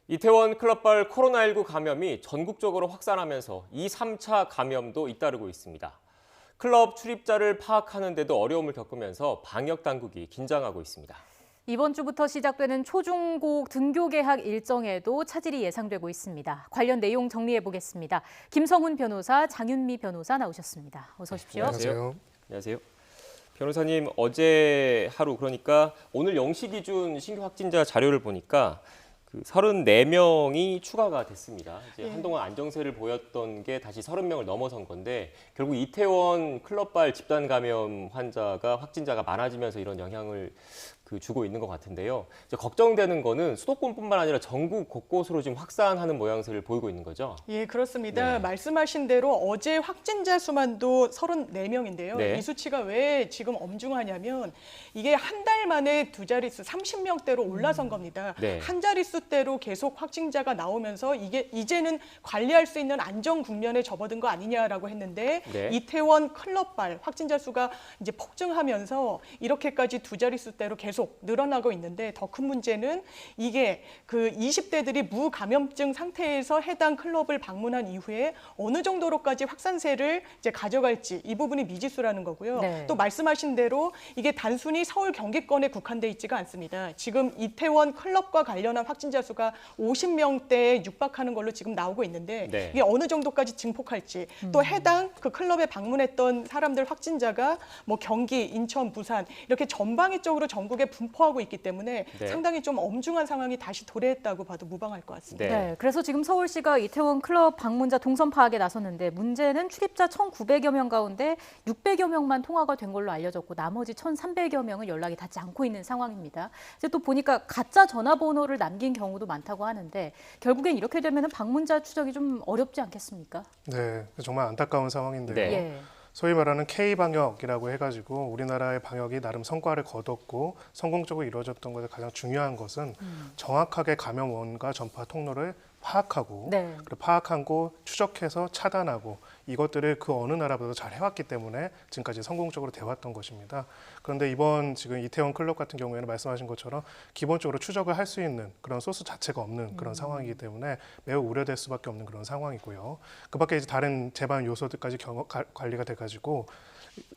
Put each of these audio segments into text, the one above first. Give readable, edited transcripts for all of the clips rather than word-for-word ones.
이태원 클럽발 코로나19 감염이 전국적으로 확산하면서 2, 3차 감염도 잇따르고 있습니다. 클럽 출입자를 파악하는 데도 어려움을 겪으면서 방역 당국이 긴장하고 있습니다. 이번 주부터 시작되는 초중고 등교 개학 일정에도 차질이 예상되고 있습니다. 관련 내용 정리해 보겠습니다. 김성훈 변호사, 장윤미 변호사 나오셨습니다. 어서 오십시오. 안녕하세요. 안녕하세요. 변호사님, 어제 하루 그러니까 오늘 0시 기준 신규 확진자 자료를 보니까 34명이 추가가 됐습니다. 이제 한동안 안정세를 보였던 게 다시 30명을 넘어선 건데 결국 이태원 클럽발 집단 감염 확진자가 많아지면서 이런 영향을 주고 있는 것 같은데요. 이제 걱정되는 거는 수도권뿐만 아니라 전국 곳곳으로 지금 확산하는 모양새를 보이고 있는 거죠? 예, 그렇습니다. 네. 말씀하신 대로 어제 확진자 수만도 34명인데요. 네. 이 수치가 왜 지금 엄중하냐면 이게 한 달 만에 두 자릿수 30명대로 올라선 겁니다. 네. 한 자릿수대로 계속 확진자가 나오면서 이게 이제는 관리할 수 있는 안정 국면에 접어든 거 아니냐라고 했는데 네. 이태원 클럽발 확진자 수가 이제 폭증하면서 이렇게까지 두 자릿수대로 계속 늘어나고 있는데 더 큰 문제는 이게 20대들이 무감염증 상태에서 해당 클럽을 방문한 이후에 어느 정도로까지 확산세를 이제 가져갈지 이 부분이 미지수라는 거고요. 네. 또 말씀하신 대로 이게 단순히 서울 경기권에 국한돼 있지가 않습니다. 지금 이태원 클럽과 관련한 확진자 수가 50명대에 육박하는 걸로 지금 나오고 있는데 네. 이게 어느 정도까지 증폭할지 또 해당 그 클럽에 방문했던 사람들 확진자가 뭐 경기, 인천, 부산 이렇게 전방위적으로 전국에 분포하고 있기 때문에 네. 상당히 좀 엄중한 상황이 다시 도래했다고 봐도 무방할 것 같습니다. 네. 그래서 지금 서울시가 이태원 클럽 방문자 동선 파악에 나섰는데 문제는 출입자 1,900여 명 가운데 600여 명만 통화가 된 걸로 알려졌고 나머지 1,300여 명은 연락이 닿지 않고 있는 상황입니다. 이제 또 보니까 가짜 전화번호를 남긴 경우도 많다고 하는데 결국엔 이렇게 되면 방문자 추적이 좀 어렵지 않겠습니까? 네, 정말 안타까운 상황인데요. 네. 예. 소위 말하는 K방역이라고 해가지고 우리나라의 방역이 나름 성과를 거뒀고 성공적으로 이루어졌던 것에 가장 중요한 것은 정확하게 감염원과 전파 통로를 파악하고 네. 그리고 파악하고 추적해서 차단하고 이것들을 그 어느 나라보다도 잘 해왔기 때문에 지금까지 성공적으로 돼왔던 것입니다. 그런데 이번 지금 이태원 클럽 같은 경우에는 말씀하신 것처럼 기본적으로 추적을 할 수 있는 그런 소스 자체가 없는 그런 상황이기 때문에 매우 우려될 수밖에 없는 그런 상황이고요. 그밖에 이제 다른 재반 요소들까지 관리가 돼가지고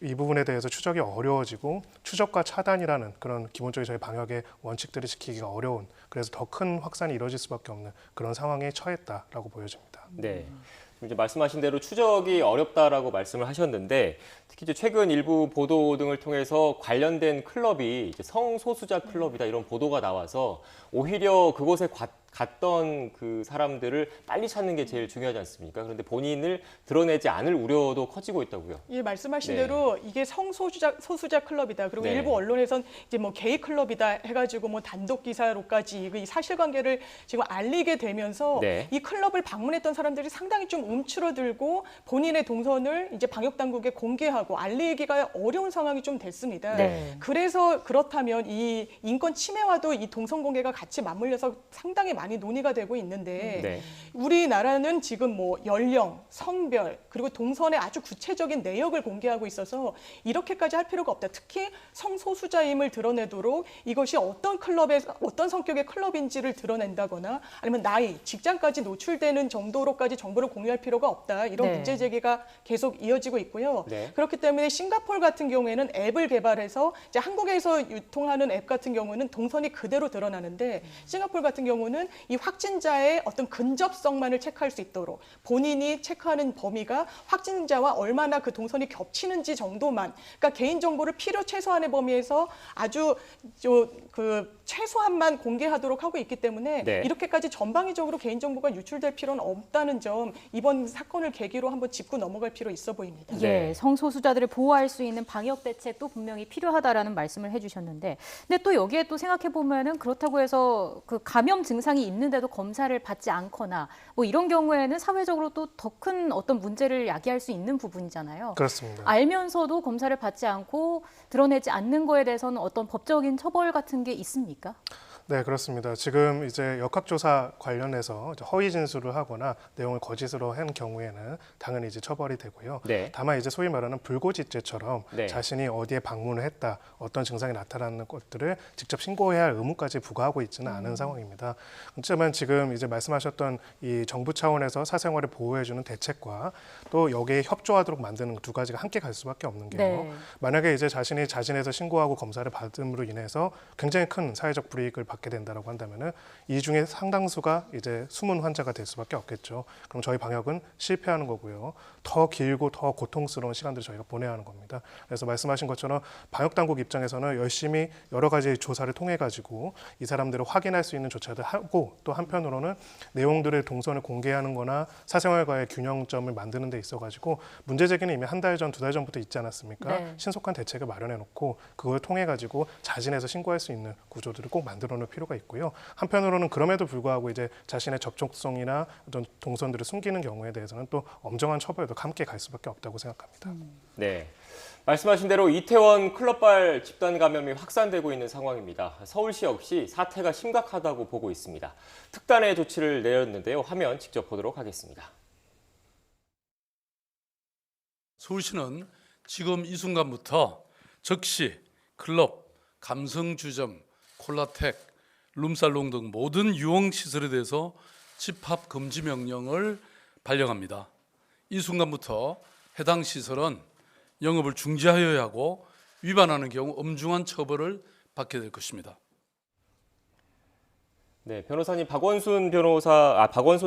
이 부분에 대해서 추적이 어려워지고 추적과 차단이라는 그런 기본적인 저희 방역의 원칙들을 지키기가 어려운 그래서 더 큰 확산이 이루어질 수밖에 없는 그런 상황에 처했다라고 보여집니다. 네. 이제 말씀하신 대로 추적이 어렵다라고 말씀을 하셨는데 특히 이제 최근 일부 보도 등을 통해서 관련된 클럽이 이제 성소수자 클럽이다 이런 보도가 나와서 오히려 그곳에 갔던 그 사람들을 빨리 찾는 게 제일 중요하지 않습니까? 그런데 본인을 드러내지 않을 우려도 커지고 있다고요. 예, 말씀하신 네. 대로 이게 소수자 클럽이다. 그리고 네. 일부 언론에선 이제 뭐 게이 클럽이다 해가지고 뭐 단독 기사로까지 이 사실관계를 지금 알리게 되면서 네. 이 클럽을 방문했던 사람들이 상당히 좀 움츠러들고 본인의 동선을 이제 방역 당국에 공개하고 알리기가 어려운 상황이 좀 됐습니다. 네. 그래서 그렇다면 이 인권 침해와도 이 동선 공개가 같이 맞물려서 상당히 많이 논의가 되고 있는데 네. 우리나라는 지금 뭐 연령, 성별 그리고 동선의 아주 구체적인 내역을 공개하고 있어서 이렇게까지 할 필요가 없다. 특히 성소수자임을 드러내도록 이것이 어떤 클럽에서 어떤 성격의 클럽인지를 드러낸다거나 아니면 나이, 직장까지 노출되는 정도로까지 정보를 공유할 필요가 없다. 이런 네. 문제 제기가 계속 이어지고 있고요. 네. 그렇기 때문에 싱가포르 같은 경우에는 앱을 개발해서 이제 한국에서 유통하는 앱 같은 경우는 동선이 그대로 드러나는데 싱가포르 같은 경우는 이 확진자의 어떤 근접성만을 체크할 수 있도록 본인이 체크하는 범위가 확진자와 얼마나 그 동선이 겹치는지 정도만, 그러니까 개인정보를 필요 최소한의 범위에서 아주 최소한만 공개하도록 하고 있기 때문에 네. 이렇게까지 전방위적으로 개인정보가 유출될 필요는 없다는 점 이번 사건을 계기로 한번 짚고 넘어갈 필요 있어 보입니다. 네. 예, 성소수자들을 보호할 수 있는 방역 대책도 분명히 필요하다라는 말씀을 해주셨는데, 근데 또 여기에 또 생각해 보면은 그렇다고 해서 그 감염 증상이 있는데도 검사를 받지 않거나 뭐 이런 경우에는 사회적으로 또 더 큰 어떤 문제를 야기할 수 있는 부분이잖아요. 그렇습니다. 알면서도 검사를 받지 않고 드러내지 않는 거에 대해서는 어떤 법적인 처벌 같은 게 있습니까? 네, 그렇습니다. 지금 이제 역학조사 관련해서 이제 허위 진술을 하거나 내용을 거짓으로 한 경우에는 당연히 이제 처벌이 되고요. 네. 다만 이제 소위 말하는 불고지죄처럼 네. 자신이 어디에 방문을 했다, 어떤 증상이 나타나는 것들을 직접 신고해야 할 의무까지 부과하고 있지는 않은 상황입니다. 그렇지만 지금 이제 말씀하셨던 이 정부 차원에서 사생활을 보호해주는 대책과 또 여기에 협조하도록 만드는 두 가지가 함께 갈 수밖에 없는 게요. 네. 만약에 이제 자신이 자진해서 신고하고 검사를 받음으로 인해서 굉장히 큰 사회적 불이익을 받게 된다라고 한다면은 이 중에 상당수가 이제 숨은 환자가 될 수밖에 없겠죠. 그럼 저희 방역은 실패하는 거고요. 더 길고 더 고통스러운 시간들을 저희가 보내야 하는 겁니다. 그래서 말씀하신 것처럼 방역 당국 입장에서는 열심히 여러 가지 조사를 통해 가지고 이 사람들을 확인할 수 있는 조치를 하고 또 한편으로는 내용들을 동선을 공개하는 거나 사생활과의 균형점을 만드는 데 있어 가지고 문제 제기는 이미 한 달 전, 두 달 전부터 있지 않았습니까? 네. 신속한 대책을 마련해 놓고 그걸 통해 가지고 자진해서 신고할 수 있는 구조들을 꼭 만들어 놓을 필요가 있고요. 한편으로는 그럼에도 불구하고 이제 자신의 접촉성이나 어떤 동선들을 숨기는 경우에 대해서는 또 엄정한 처벌도 함께 갈 수밖에 없다고 생각합니다. 네. 말씀하신 대로 이태원 클럽발 집단 감염이 확산되고 있는 상황입니다. 서울시 역시 사태가 심각하다고 보고 있습니다. 특단의 조치를 내렸는데요. 화면 직접 보도록 하겠습니다. 서울시는 지금 이 순간부터 즉시 클럽, 감성주점, 콜라텍, 룸살롱 등 모든 유흥시설에 대해서 집합 금지 명령을 발령합니다. 이 순간부터 해당 시설은 영업을 중지하여야 하고 위반하는 경우 엄중한 처벌을 받게 될 것입니다. 네, 변호사님 박원순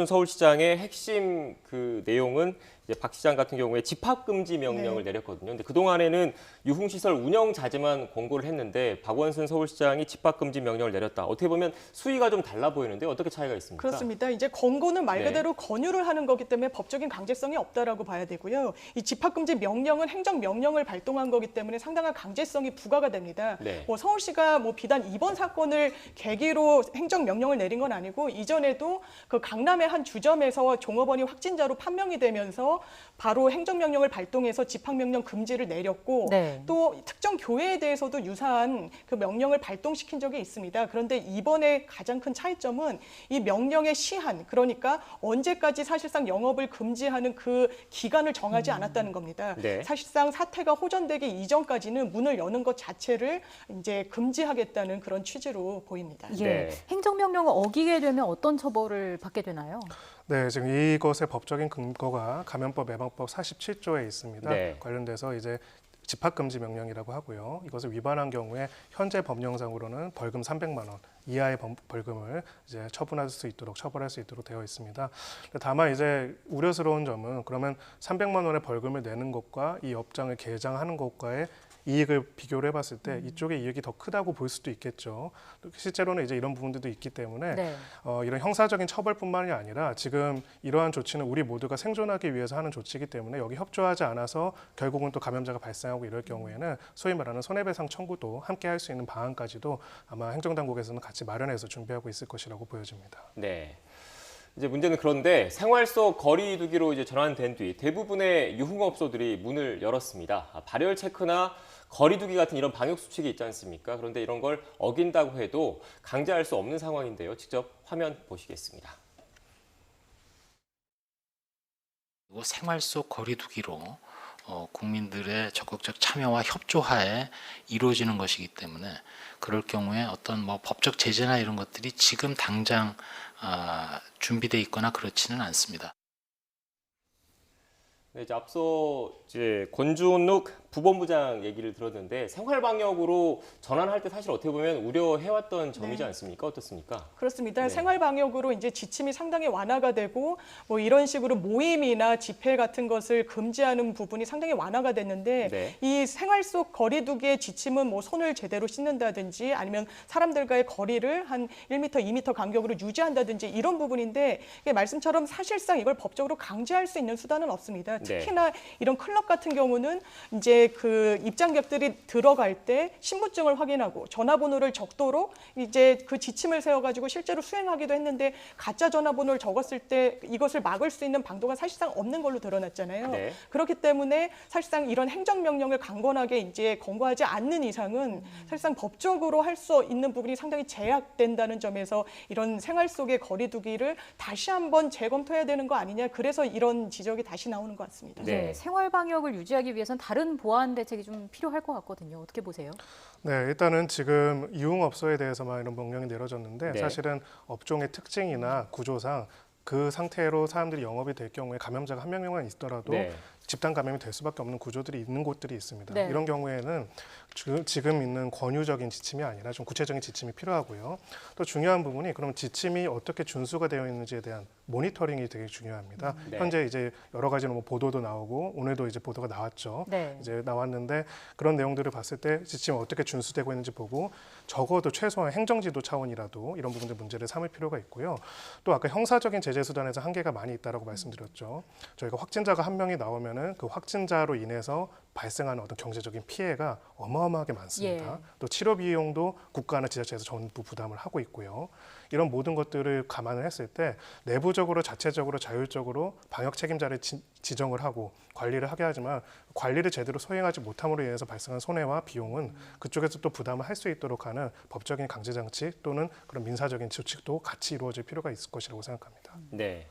서울시장의 핵심 그 내용은 이제 박 시장 같은 경우에 집합 금지 명령을 내렸거든요. 근데 그 동안에는 유흥시설 운영 자제만 권고를 했는데 박원순 서울시장이 집합 금지 명령을 내렸다. 어떻게 보면 수위가 좀 달라 보이는데 어떻게 차이가 있습니까? 그렇습니다. 이제 권고는 말 네. 그대로 권유를 하는 거기 때문에 법적인 강제성이 없다라고 봐야 되고요. 이 집합금지 명령은 행정명령을 발동한 거기 때문에 상당한 강제성이 부과가 됩니다. 네. 뭐 서울시가 뭐 비단 이번 사건을 계기로 행정명령을 내린 건 아니고 이전에도 그 강남의 한 주점에서 종업원이 확진자로 판명이 되면서 바로 행정명령을 발동해서 집합명령 금지를 내렸고 네. 또 특정 교회에 대해서도 유사한 그 명령을 발동시킨 적이 있습니다. 그런데 이번에 가장 큰 차이점은 이 명령의 시한, 그러니까 언제까지 사실상 영업을 금지하는 그 기간을 정하지 않았다는 겁니다. 네. 사실상 사태가 호전되기 이전까지는 문을 여는 것 자체를 이제 금지하겠다는 그런 취지로 보입니다. 예. 네. 행정명령을 어기게 되면 어떤 처벌을 받게 되나요? 네, 지금 이것의 법적인 근거가 감염법 예방법 47조에 있습니다. 네. 관련돼서 이제 집합금지 명령이라고 하고요. 이것을 위반한 경우에 현재 법령상으로는 벌금 300만 원 이하의 벌금을 이제 처벌할 수 있도록 되어 있습니다. 다만 이제 우려스러운 점은 그러면 300만 원의 벌금을 내는 것과 이 업장을 개장하는 것과의 이익을 비교를 해봤을 때 이쪽의 이익이 더 크다고 볼 수도 있겠죠. 실제로는 이제 이런 부분들도 있기 때문에 네. 이런 형사적인 처벌뿐만이 아니라 지금 이러한 조치는 우리 모두가 생존하기 위해서 하는 조치이기 때문에 여기 협조하지 않아서 결국은 또 감염자가 발생하고 이럴 경우에는 소위 말하는 손해배상 청구도 함께 할 수 있는 방안까지도 아마 행정당국에서는 같이 마련해서 준비하고 있을 것이라고 보여집니다. 네. 이제 문제는 그런데 생활 속 거리 두기로 이제 전환된 뒤 대부분의 유흥업소들이 문을 열었습니다. 발열 체크나 거리 두기 같은 이런 방역 수칙이 있지 않습니까? 그런데 이런 걸 어긴다고 해도 강제할 수 없는 상황인데요. 직접 화면 보시겠습니다. 생활 속 거리 두기로 국민들의 적극적 참여와 협조하에 이루어지는 것이기 때문에 그럴 경우에 어떤 뭐 법적 제재나 이런 것들이 지금 당장 준비돼 있거나 그렇지는 않습니다. 네, 이제 앞서 권준욱 부본부장 얘기를 들었는데 생활 방역으로 전환할 때 사실 어떻게 보면 우려해왔던 점이지 않습니까? 어떻습니까? 그렇습니다. 네. 생활 방역으로 이제 지침이 상당히 완화가 되고 뭐 이런 식으로 모임이나 집회 같은 것을 금지하는 부분이 상당히 완화가 됐는데 네. 이 생활 속 거리두기의 지침은 뭐 손을 제대로 씻는다든지 아니면 사람들과의 거리를 한 1m, 2m 간격으로 유지한다든지 이런 부분인데 이게 말씀처럼 사실상 이걸 법적으로 강제할 수 있는 수단은 없습니다. 네. 특히나 이런 클럽 같은 경우는 이제 그 입장객들이 들어갈 때 신분증을 확인하고 전화번호를 적도록 이제 그 지침을 세워가지고 실제로 수행하기도 했는데 가짜 전화번호를 적었을 때 이것을 막을 수 있는 방도가 사실상 없는 걸로 드러났잖아요. 네. 그렇기 때문에 사실상 이런 행정명령을 강건하게 이제 권고하지 않는 이상은 사실상 법적으로 할 수 있는 부분이 상당히 제약된다는 점에서 이런 생활 속의 거리두기를 다시 한번 재검토해야 되는 거 아니냐. 그래서 이런 지적이 다시 나오는 것 같습니다. 네. 네, 생활 방역을 유지하기 위해서는 다른 보완 대책이 좀 필요할 것 같거든요. 어떻게 보세요? 네, 일단은 지금 유흥업소에 대해서만 이런 명령이 내려졌는데 네. 사실은 업종의 특징이나 구조상 그 상태로 사람들이 영업이 될 경우에 감염자가 한 명만 있더라도 네. 집단 감염이 될 수밖에 없는 구조들이 있는 곳들이 있습니다. 네. 이런 경우에는 지금 있는 권유적인 지침이 아니라 좀 구체적인 지침이 필요하고요. 또 중요한 부분이 그럼 지침이 어떻게 준수가 되어 있는지에 대한 모니터링이 되게 중요합니다. 네. 현재 이제 여러 가지 뭐 보도도 나오고 오늘도 이제 보도가 나왔죠. 네. 이제 나왔는데 그런 내용들을 봤을 때 지침이 어떻게 준수되고 있는지 보고 적어도 최소한 행정지도 차원이라도 이런 부분들 문제를 삼을 필요가 있고요. 또 아까 형사적인 제재 수단에서 한계가 많이 있다라고 말씀드렸죠. 저희가 확진자가 한 명이 나오면은 그 확진자로 인해서 발생하는 어떤 경제적인 피해가 어마어마하게 많습니다. 예. 또 치료 비용도 국가나 지자체에서 전부 부담을 하고 있고요. 이런 모든 것들을 감안을 했을 때 내부적으로 자체적으로 자율적으로 방역 책임자를 지정을 하고 관리를 하게 하지만 관리를 제대로 수행하지 못함으로 인해서 발생한 손해와 비용은 그쪽에서 또 부담을 할 수 있도록 하는 법적인 강제 장치 또는 그런 민사적인 조치도 같이 이루어질 필요가 있을 것이라고 생각합니다. 네.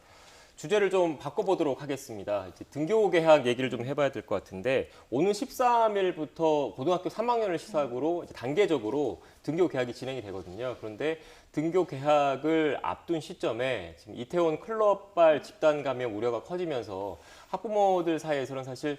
주제를 좀 바꿔보도록 하겠습니다. 이제 등교 개학 얘기를 좀 해봐야 될 것 같은데 오는 13일부터 고등학교 3학년을 시작으로 이제 단계적으로 등교 개학이 진행이 되거든요. 그런데 등교 개학을 앞둔 시점에 지금 이태원 클럽발 집단 감염 우려가 커지면서 학부모들 사이에서는 사실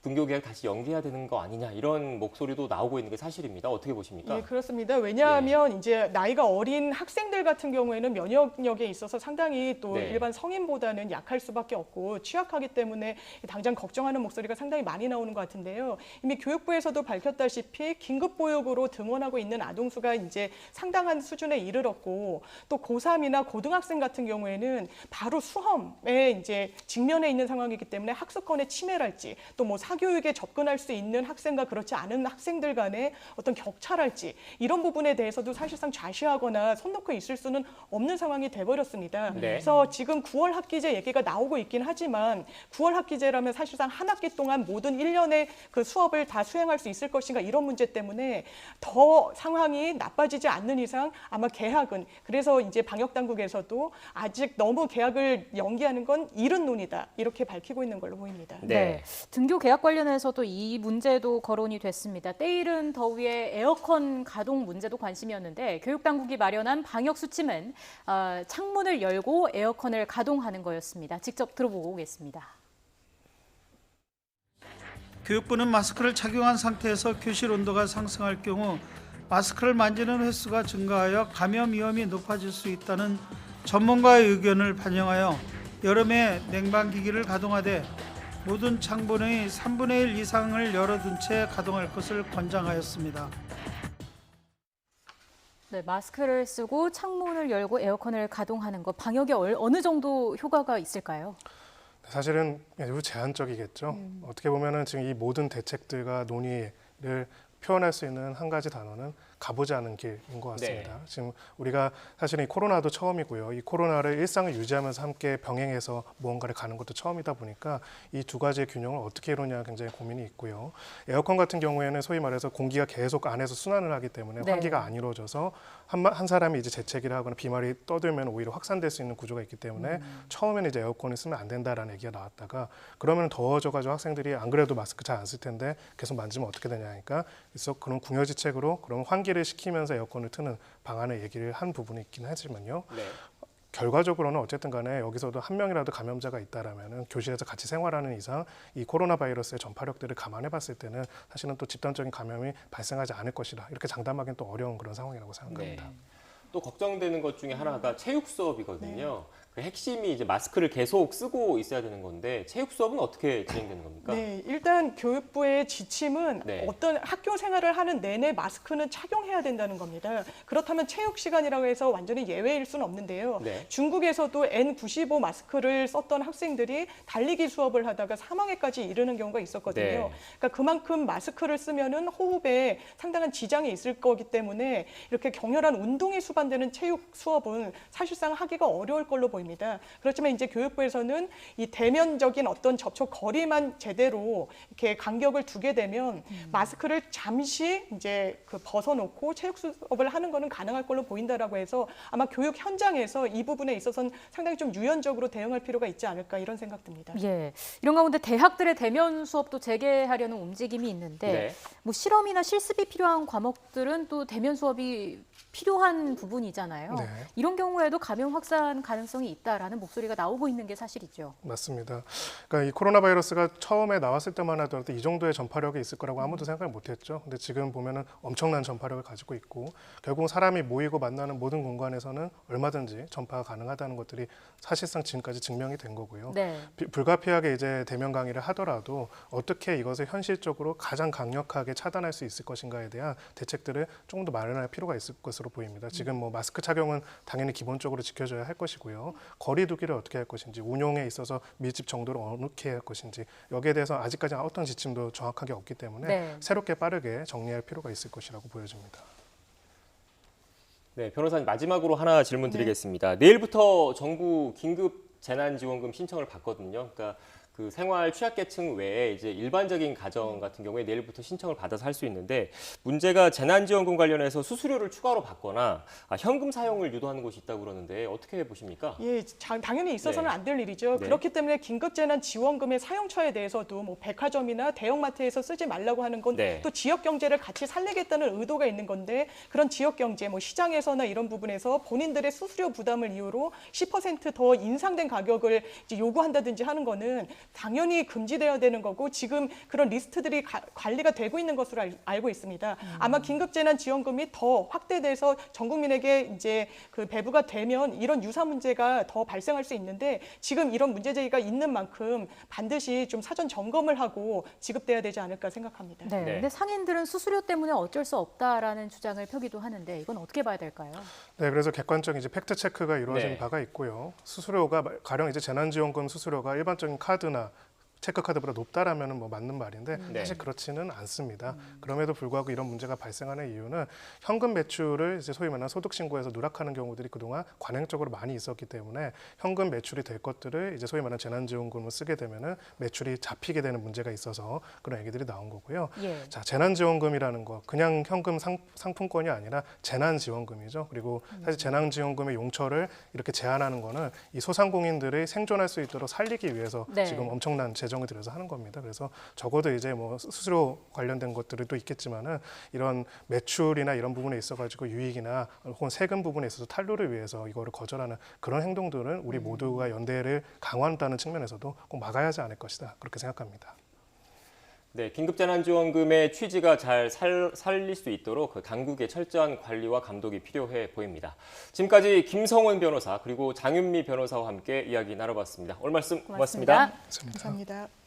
등교 개학 다시 연기해야 되는 거 아니냐 이런 목소리도 나오고 있는 게 사실입니다. 어떻게 보십니까? 예, 그렇습니다. 왜냐하면 이제 나이가 어린 학생들 같은 경우에는 면역력에 있어서 상당히 또 네. 일반 성인보다는 약할 수밖에 없고 취약하기 때문에 당장 걱정하는 목소리가 상당히 많이 나오는 것 같은데요. 이미 교육부에서도 밝혔다시피 긴급 보육으로 등원하고 있는 아동수가 이제 상당한 수준에 이르렀고 또 고3이나 고등학생 같은 경우에는 바로 수험에 이제 직면해 있는 상황이기 때문에 학습권의 침해랄지 또 뭐 사교육에 접근할 수 있는 학생과 그렇지 않은 학생들 간의 어떤 격차랄지 이런 부분에 대해서도 사실상 좌시하거나 손 놓고 있을 수는 없는 상황이 돼버렸습니다. 네. 그래서 지금 9월 학기제 얘기가 나오고 있긴 하지만 9월 학기제라면 사실상 한 학기 동안 모든 1년의 그 수업을 다 수행할 수 있을 것인가 이런 문제 때문에 더 상황이 나빠지지 않는 이상 아마 개학은 그래서 이제 방역당국에서도 아직 너무 개학을 연기하는 건 이른 논이다 이렇게 밝히고 있는 걸로 보입니다. 네. 등교 개학 관련해서도 이 문제도 거론이 됐습니다. 때이른 더위에 에어컨 가동 문제도 관심이었는데 교육당국이 마련한 방역 수칙은 창문을 열고 에어컨을 가동하는 거였습니다. 직접 들어보고 오겠습니다. 교육부는 마스크를 착용한 상태에서 교실 온도가 상승할 경우 마스크를 만지는 횟수가 증가하여 감염 위험이 높아질 수 있다는 전문가의 의견을 반영하여 여름에 냉방기기를 가동하되 모든 창문의 3분의 1 이상을 열어둔 채 가동할 것을 권장하였습니다. 네, 마스크를 쓰고 창문을 열고 에어컨을 가동하는 것, 방역에 어느 정도 효과가 있을까요? 사실은 매우 제한적이겠죠. 어떻게 보면은 지금 이 모든 대책들과 논의를 표현할 수 있는 한 가지 단어는 가보지 않은 길인 것 같습니다. 네. 지금 우리가 사실은 이 코로나도 처음이고요. 이 코로나를 일상을 유지하면서 함께 병행해서 무언가를 가는 것도 처음이다 보니까 이 두 가지의 균형을 어떻게 이루냐 굉장히 고민이 있고요. 에어컨 같은 경우에는 소위 말해서 공기가 계속 안에서 순환을 하기 때문에 네. 환기가 안 이루어져서 한 사람이 이제 재채기를 하거나 비말이 떠들면 오히려 확산될 수 있는 구조가 있기 때문에 처음에는 이제 에어컨을 쓰면 안 된다라는 얘기가 나왔다가 그러면 더워져가지고 학생들이 안 그래도 마스크 잘 안 쓸 텐데 계속 만지면 어떻게 되냐 하니까 그래서 그런 궁여지책으로 그런 환기를 시키면서 에어컨을 트는 방안을 얘기를 한 부분이 있긴 하지만요. 네. 결과적으로는 어쨌든 간에 여기서도 한 명이라도 감염자가 있다라면은 교실에서 같이 생활하는 이상 이 코로나 바이러스의 전파력들을 감안해 봤을 때는 사실은 또 집단적인 감염이 발생하지 않을 것이다. 이렇게 장담하기는 또 어려운 그런 상황이라고 생각합니다. 네. 또 걱정되는 것 중에 하나가 체육 수업이거든요. 그 핵심이 이제 마스크를 계속 쓰고 있어야 되는 건데 체육 수업은 어떻게 진행되는 겁니까? 네, 일단 교육부의 지침은 네. 어떤 학교 생활을 하는 내내 마스크는 착용해야 된다는 겁니다. 그렇다면 체육 시간이라고 해서 완전히 예외일 수는 없는데요. 네. 중국에서도 N95 마스크를 썼던 학생들이 달리기 수업을 하다가 사망에까지 이르는 경우가 있었거든요. 네. 그러니까 그만큼 마스크를 쓰면은 호흡에 상당한 지장이 있을 거기 때문에 이렇게 격렬한 운동이 수반되는 체육 수업은 사실상 하기가 어려울 걸로 보입니다. 그렇지만 이제 교육부에서는 이 대면적인 어떤 접촉 거리만 제대로 이렇게 간격을 두게 되면 마스크를 잠시 이제 그 벗어놓고 체육 수업을 하는 거는 가능할 걸로 보인다라고 해서 아마 교육 현장에서 이 부분에 있어서는 상당히 좀 유연적으로 대응할 필요가 있지 않을까 이런 생각 듭니다. 예, 이런 가운데 대학들의 대면 수업도 재개하려는 움직임이 있는데 네. 뭐 실험이나 실습이 필요한 과목들은 또 대면 수업이 필요한 부분이잖아요. 네. 이런 경우에도 감염 확산 가능성이 있다라는 목소리가 나오고 있는 게 사실이죠. 맞습니다. 그러니까 이 코로나 바이러스가 처음에 나왔을 때만 하더라도 이 정도의 전파력이 있을 거라고 아무도 생각을 못했죠. 근데 지금 보면은 엄청난 전파력을 가지고 있고 결국 사람이 모이고 만나는 모든 공간에서는 얼마든지 전파가 가능하다는 것들이 사실상 지금까지 증명이 된 거고요. 네. 불가피하게 이제 대면 강의를 하더라도 어떻게 이것을 현실적으로 가장 강력하게 차단할 수 있을 것인가에 대한 대책들을 조금 더 마련할 필요가 있을 것으로 보입니다. 지금 뭐 마스크 착용은 당연히 기본적으로 지켜줘야 할 것이고요. 거리 두기를 어떻게 할 것인지, 운용에 있어서 밀집 정도를 어떻게 할 것인지 여기에 대해서 아직까지 어떤 지침도 정확하게 없기 때문에 네. 새롭게 빠르게 정리할 필요가 있을 것이라고 보여집니다. 네, 변호사님 마지막으로 하나 질문 드리겠습니다. 내일부터 정부 긴급 재난지원금 신청을 받거든요. 그러니까 그 생활 취약계층 외에 이제 일반적인 가정 같은 경우에 내일부터 신청을 받아서 할 수 있는데 문제가 재난지원금 관련해서 수수료를 추가로 받거나 현금 사용을 유도하는 곳이 있다고 그러는데 어떻게 보십니까? 예, 당연히 있어서는 네. 안 될 일이죠. 네. 그렇기 때문에 긴급재난지원금의 사용처에 대해서도 뭐 백화점이나 대형마트에서 쓰지 말라고 하는 건 또 네. 지역 경제를 같이 살리겠다는 의도가 있는 건데 그런 지역 경제, 뭐 시장에서나 이런 부분에서 본인들의 수수료 부담을 이유로 10%더 인상된 가격을 이제 요구한다든지 하는 거는 당연히 금지되어야 되는 거고 지금 그런 리스트들이 관리가 되고 있는 것으로 알고 있습니다. 아마 긴급재난지원금이 더 확대돼서 전 국민에게 이제 그 배부가 되면 이런 유사 문제가 더 발생할 수 있는데 지금 이런 문제 제기가 있는 만큼 반드시 좀 사전 점검을 하고 지급돼야 되지 않을까 생각합니다. 네. 네. 근데 상인들은 수수료 때문에 어쩔 수 없다라는 주장을 펴기도 하는데 이건 어떻게 봐야 될까요? 네, 그래서 객관적인 이제 팩트 체크가 이루어진 네. 바가 있고요. 수수료가 가령 이제 재난지원금 수수료가 일반적인 카드나 체크카드보다 높다라면 뭐 맞는 말인데 네. 사실 그렇지는 않습니다. 그럼에도 불구하고 이런 문제가 발생하는 이유는 현금 매출을 이제 소위 말하는 소득 신고에서 누락하는 경우들이 그동안 관행적으로 많이 있었기 때문에 현금 매출이 될 것들을 이제 소위 말하는 재난지원금을 쓰게 되면은 매출이 잡히게 되는 문제가 있어서 그런 얘기들이 나온 거고요. 예. 자, 재난지원금이라는 거 그냥 현금 상품권이 아니라 재난지원금이죠. 그리고 사실 재난지원금의 용처를 이렇게 제한하는 거는 이 소상공인들이 생존할 수 있도록 살리기 위해서 네. 지금 엄청난 재정을 들여서 하는 겁니다. 그래서 적어도 이제 뭐 수수료 관련된 것들이 또 있겠지만은 이런 매출이나 이런 부분에 있어가지고 유익이나 혹은 세금 부분에 있어서 탄로를 위해서 이거를 거절하는 그런 행동들은 우리 모두가 연대를 강화한다는 측면에서도 꼭 막아야 하지 않을 것이다. 그렇게 생각합니다. 네, 긴급재난지원금의 취지가 잘 살릴 수 있도록 그 당국의 철저한 관리와 감독이 필요해 보입니다. 지금까지 김성원 변호사 그리고 장윤미 변호사와 함께 이야기 나눠봤습니다. 오늘 말씀 고맙습니다. 고맙습니다. 감사합니다.